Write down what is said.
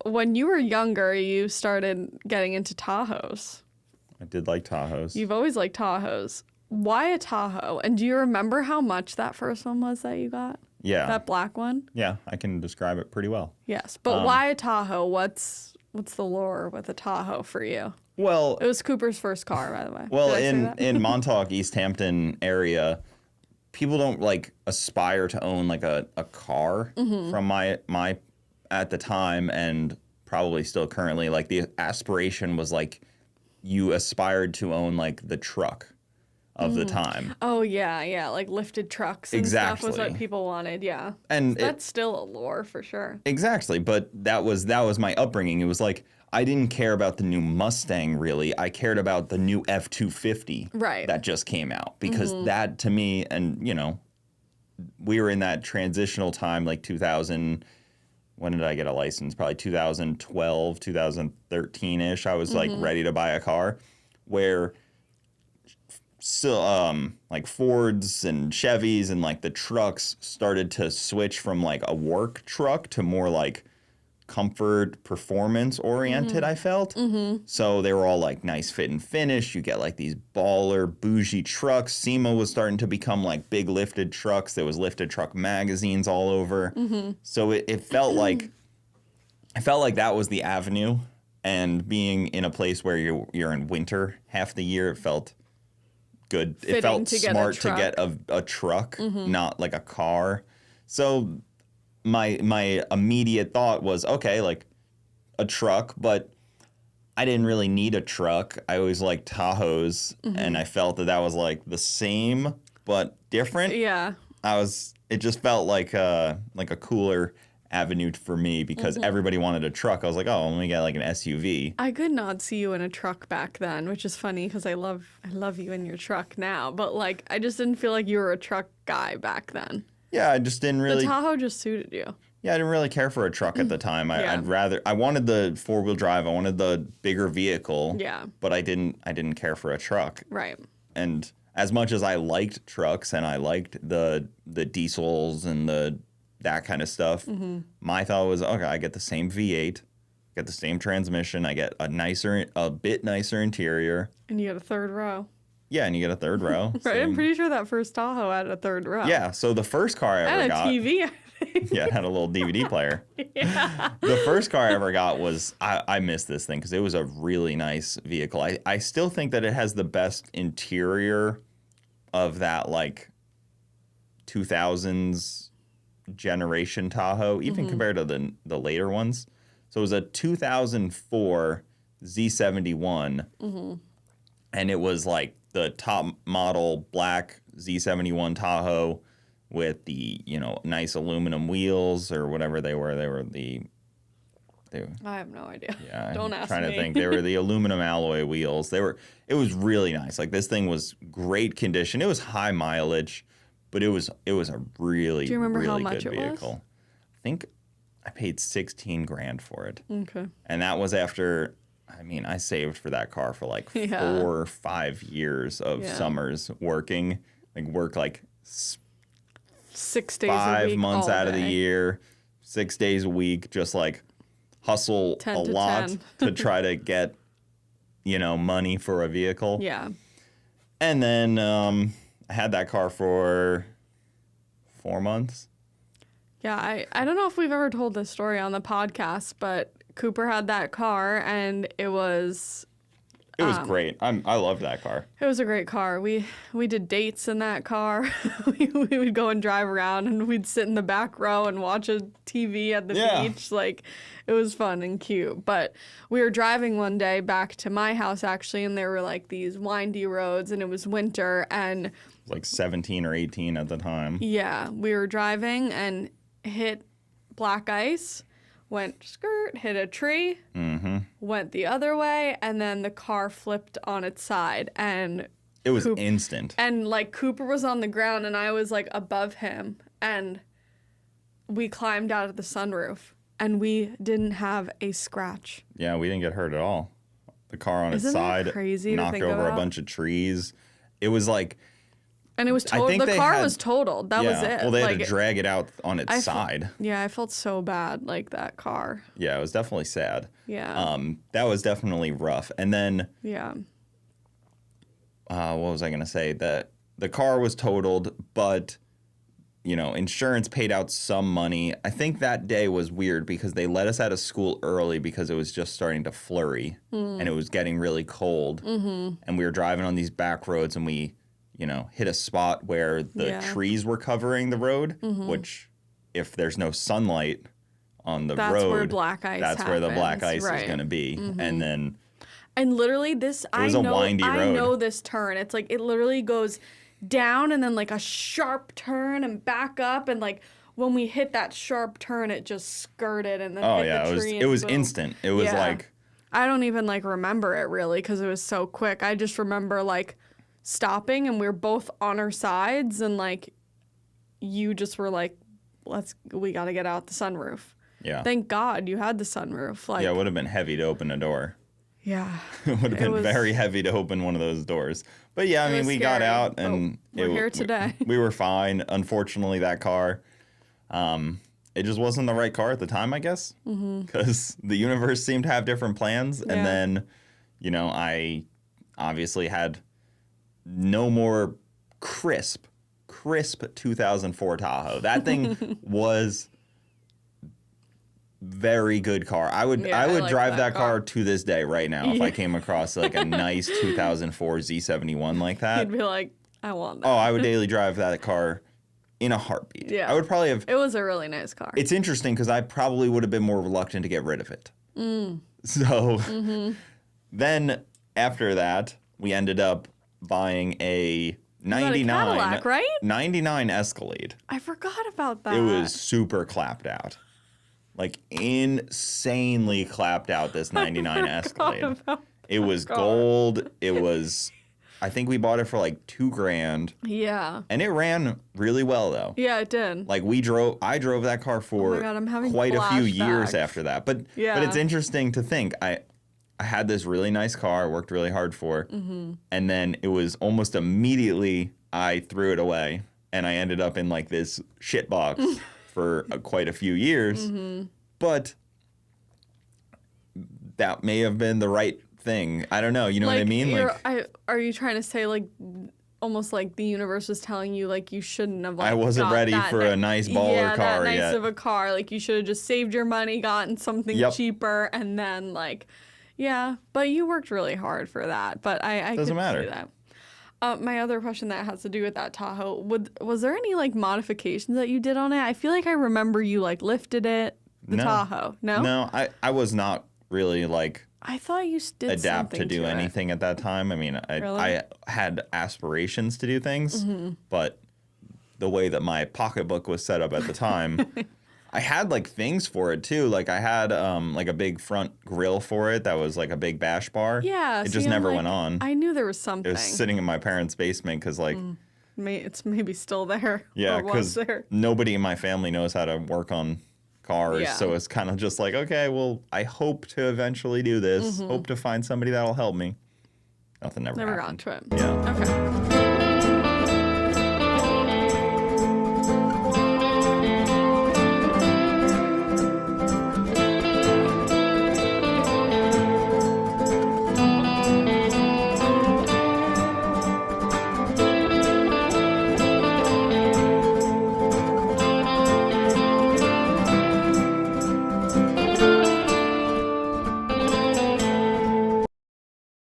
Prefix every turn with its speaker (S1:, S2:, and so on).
S1: when you were younger, you started getting into Tahoes.
S2: I did like Tahoes.
S1: You've always liked Tahoes. Why a Tahoe? And do you remember how much that first one was that you got?
S2: Yeah.
S1: That black one?
S2: Yeah, I can describe it pretty well.
S1: Yes. But why a Tahoe? What's the lure with a Tahoe for you?
S2: Well,
S1: It was Cooper's first car, by the way.
S2: well,
S1: Did I say that?
S2: in Montauk, East Hampton area, people don't like aspire to own like a car from my at the time, and probably still currently, like the aspiration was like you aspired to own like the truck of the time.
S1: Oh, yeah, like lifted trucks and stuff was what people wanted, yeah.
S2: And
S1: That's still a lure for sure.
S2: Exactly, but that was my upbringing. It was like I didn't care about the new Mustang really. I cared about the new F-250 that just came out, because that to me, and you know, we were in that transitional time, like 2000. When did I get a license? Probably 2012, 2013-ish. I was like ready to buy a car, where like Fords and Chevys and like the trucks started to switch from like a work truck to more like comfort, performance oriented, I felt. So they were all like nice fit and finish. You get like these baller, bougie trucks. SEMA was starting to become like big lifted trucks. There was lifted truck magazines all over. So it felt like that was the avenue. And being in a place where you're in winter half the year, it felt good. It felt smart to get a truck, not like a car. So my immediate thought was, okay, like a truck, but I didn't really need a truck. I always liked Tahoes, and I felt that was like the same but different.
S1: Yeah.
S2: It just felt like a cooler avenue for me, because everybody wanted a truck. I was like, oh, let me get like an SUV.
S1: I could not see you in a truck back then, which is funny because I love you in your truck now, but like I just didn't feel like you were a truck guy back then.
S2: Yeah, I just didn't really.
S1: The Tahoe just suited you.
S2: Yeah, I didn't really care for a truck at the time. I wanted the 4-wheel drive. I wanted the bigger vehicle.
S1: Yeah.
S2: But I didn't care for a truck.
S1: Right.
S2: And as much as I liked trucks and I liked the diesels and that kind of stuff, my thought was, okay, I get the same V8, get the same transmission, I get a bit nicer interior.
S1: And you get a third row.
S2: Yeah, and you get a third row.
S1: Right, I'm pretty sure that first Tahoe had a third row.
S2: Yeah, so the first car I ever got...
S1: And a TV, I think.
S2: Yeah, it had a little DVD player.
S1: Yeah.
S2: The first car I ever got was... I missed this thing because it was a really nice vehicle. I still think that it has the best interior of that, like, 2000s generation Tahoe, even compared to the later ones. So it was a 2004 Z71, and it was, like, the top model black Z71 Tahoe with the, nice aluminum wheels or whatever they were. They were
S1: I have no idea.
S2: Yeah,
S1: Don't ask me.
S2: I'm trying to think. They were the aluminum alloy wheels. It was really nice. Like, this thing was great condition. It was high mileage, but it was a really,
S1: Do you remember
S2: really
S1: how much
S2: good
S1: it
S2: vehicle.
S1: was?
S2: I think I paid $16,000 for it.
S1: Okay.
S2: And that was after... I saved for that car for like 4 or 5 years of summers working. Work like
S1: 6 days a week,
S2: 5 months
S1: all
S2: out of the
S1: day.
S2: year, 6 days a week, just like hustle
S1: 10
S2: a
S1: to
S2: lot
S1: 10.
S2: to try to get, money for a vehicle.
S1: Yeah.
S2: And then I had that car for 4 months.
S1: Yeah, I don't know if we've ever told this story on the podcast, but Cooper had that car, and it was
S2: great. I loved that car.
S1: It was a great car. We did dates in that car. we would go and drive around, and we'd sit in the back row and watch a TV at the beach. Like, it was fun and cute. But we were driving one day back to my house, actually, and there were like these windy roads, and it was winter, and
S2: It was like 17 or 18 at the time.
S1: yeah, we were driving and hit black ice. Went skirt, hit a tree, went the other way, and then the car flipped on its side. And
S2: it was instant.
S1: And, like, Cooper was on the ground, and I was, like, above him. And we climbed out of the sunroof, and we didn't have a scratch.
S2: Yeah, we didn't get hurt at all. The car on its
S1: Isn't that
S2: side
S1: crazy to
S2: knocked
S1: think
S2: over
S1: about?
S2: a bunch of trees. It was like...
S1: And it was totaled. The car was totaled. That was it.
S2: Well, they had to drag it out on its side.
S1: I felt so bad, like, that car.
S2: Yeah, it was definitely sad.
S1: Yeah.
S2: That was definitely rough. And then...
S1: Yeah.
S2: What was I going to say? That the car was totaled, but, you know, insurance paid out some money. I think that day was weird because they let us out of school early because it was just starting to flurry and it was getting really cold. Mm-hmm. And we were driving on these back roads and we... you know, hit a spot where the trees were covering the road, which if there's no sunlight on the road,
S1: that's where black ice
S2: that's where the black ice is going to be. And then...
S1: And literally
S2: a windy road.
S1: I know this turn. It's like, it literally goes down and then like a sharp turn and back up. And like when we hit that sharp turn, it just skirted and then hit the tree.
S2: It was instant. It was like...
S1: I don't even like remember it really because it was so quick. I just remember like... stopping and we were both on our sides and like you just were like we got to get out the sunroof.
S2: Yeah.
S1: Thank God you had the sunroof. Like,
S2: yeah, it would have been heavy to open a door.
S1: Yeah.
S2: It would have been very heavy to open one of those doors. But yeah, I mean, we got out and
S1: we're here today.
S2: We were fine. Unfortunately, that car, it just wasn't the right car at the time, I guess, because the universe seemed to have different plans. Yeah. And then, you know, I obviously had no more crisp 2004 Tahoe. That thing was very good car. I would drive that car to this day right now if I came across like a nice 2004 Z71 like that.
S1: You'd be like, I want that.
S2: Oh, I would daily drive that car in a heartbeat.
S1: Yeah.
S2: I would probably have...
S1: It was a really nice car.
S2: It's interesting because I probably would have been more reluctant to get rid of it. So then after that, we ended up buying a 99
S1: Cadillac, right?
S2: 99 Escalade.
S1: I forgot about that.
S2: It was super clapped out. Like insanely clapped out, this 99 Escalade. It was gold. It was, I think we bought it for like $2,000. Yeah. And it ran really well though.
S1: Yeah, it did.
S2: Like I drove that car for quite a few years after that. But it's interesting to think. I had this really nice car I worked really hard for, and then it was almost immediately I threw it away, and I ended up in like this shit box for quite a few years. But that may have been the right thing. I don't know. You know what I mean?
S1: Are you trying to say like almost like the universe was telling you like you shouldn't have like
S2: I wasn't ready for a nice baller car
S1: that nice
S2: yet.
S1: of a car. Like you should have just saved your money, gotten something cheaper, and then like... Yeah, but you worked really hard for that. But I
S2: doesn't matter.
S1: See that. My other question that has to do with that Tahoe, was there any like modifications that you did on it? I feel like I remember you like lifted it, Tahoe. No?
S2: No, I was not really like...
S1: I thought you did
S2: adapt to do anything at that time. I mean, I had aspirations to do things, but the way that my pocketbook was set up at the time... I had like things for it too. Like I had like a big front grill for it that was like a big bash bar.
S1: Yeah.
S2: It just never went on.
S1: I knew there was something.
S2: It was sitting in my parents' basement because like...
S1: It's maybe still there.
S2: Yeah, because nobody in my family knows how to work on cars. Yeah. So it's kind of just like, okay, well, I hope to eventually do this. Hope to find somebody that'll help me. Nothing ever happened.
S1: Never got to it.
S2: Yeah.
S1: Okay.